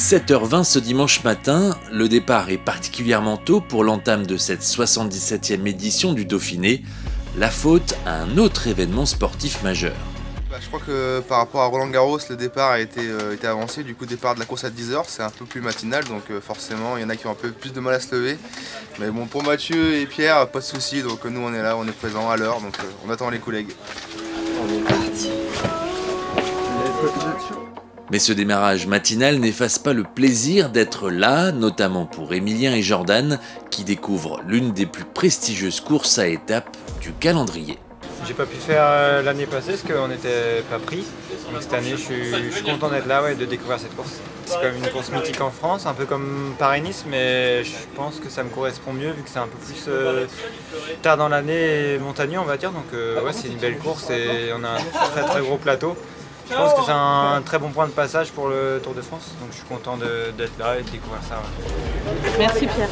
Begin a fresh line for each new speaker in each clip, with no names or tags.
7h20 ce dimanche matin, le départ est particulièrement tôt pour l'entame de cette 77e édition du Dauphiné, la faute à un autre événement sportif majeur.
Je crois que par rapport à Roland-Garros, le départ a été avancé, du coup départ de la course à 10h, c'est un peu plus matinal, donc forcément il y en a qui ont un peu plus de mal à se lever. Mais bon, pour Mathieu et Pierre, pas de soucis, donc nous on est là, on est présents à l'heure, donc on attend les collègues. On est parti.
Mais ce démarrage matinal n'efface pas le plaisir d'être là, notamment pour Emilien et Jordan, qui découvrent l'une des plus prestigieuses courses à étapes du calendrier.
J'ai pas pu faire l'année passée parce qu'on n'était pas pris. Donc cette année, je suis content d'être là et de découvrir cette course. C'est quand même une course mythique en France, un peu comme Paris-Nice, mais je pense que ça me correspond mieux vu que c'est un peu plus tard dans l'année et montagneux, on va dire. Donc ouais, c'est une belle course et on a un très gros plateau. Je pense que c'est un très bon point de passage pour le Tour de France, donc je suis content d'être là et de découvrir ça. Ouais.
Merci Pierre.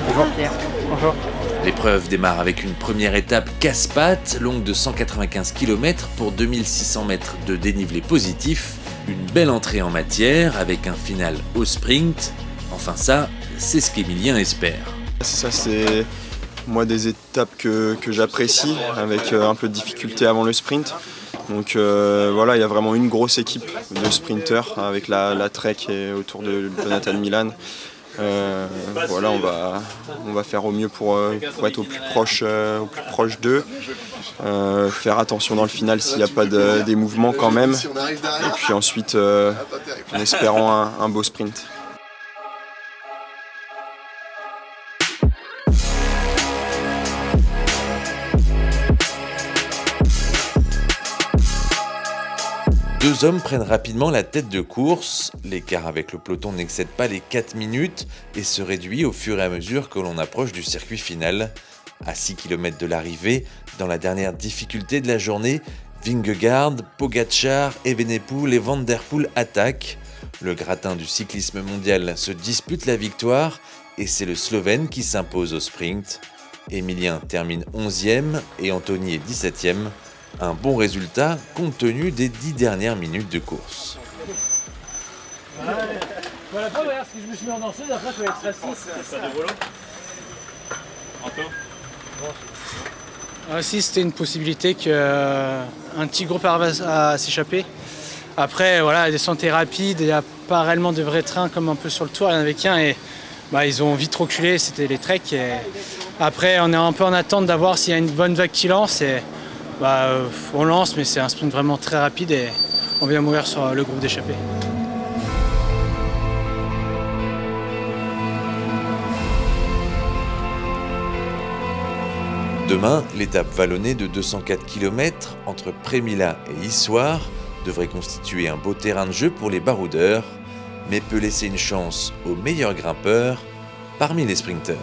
Bonjour Pierre. Bonjour.
L'épreuve démarre avec une première étape casse-pattes, longue de 195 km pour 2600 mètres de dénivelé positif. Une belle entrée en matière avec un final au sprint. Enfin ça, c'est ce qu'Emilien espère.
Ça c'est moi des étapes que j'apprécie, avec un peu de difficulté avant le sprint. Donc voilà, il y a vraiment une grosse équipe de sprinteurs avec la Trek et autour de Jonathan Milan. Voilà, on va faire au mieux pour être au plus proche d'eux. Faire attention dans le final s'il n'y a pas des mouvements quand même. Et puis ensuite, en espérant un beau sprint.
Deux hommes prennent rapidement la tête de course, l'écart avec le peloton n'excède pas les 4 minutes et se réduit au fur et à mesure que l'on approche du circuit final. À 6 km de l'arrivée, dans la dernière difficulté de la journée, Vingegaard, Pogačar, Evenepoel et Van der Poel attaquent. Le gratin du cyclisme mondial se dispute la victoire et c'est le Slovène qui s'impose au sprint. Emilien termine 11e et Anthony est 17e. Un bon résultat compte tenu des 10 dernières minutes de course.
Voilà, regarde ce que je me suis mis en danseuse, après je vais être assis. C'est ça de volo.
Si c'était une possibilité qu'un petit groupe arrive à s'échapper. Après, voilà, la descente est rapide, il n'y a pas réellement de vrais trains comme un peu sur le tour, il y en avait qu'un et ils ont vite reculé, c'était les treks. Et après, on est un peu en attente d'avoir s'il y a une bonne vague qui lance. Et on lance, mais c'est un sprint vraiment très rapide et on vient mourir sur le groupe d'échappée.
Demain, l'étape vallonnée de 204 km entre Prémila et Issoire devrait constituer un beau terrain de jeu pour les baroudeurs, mais peut laisser une chance aux meilleurs grimpeurs parmi les sprinteurs.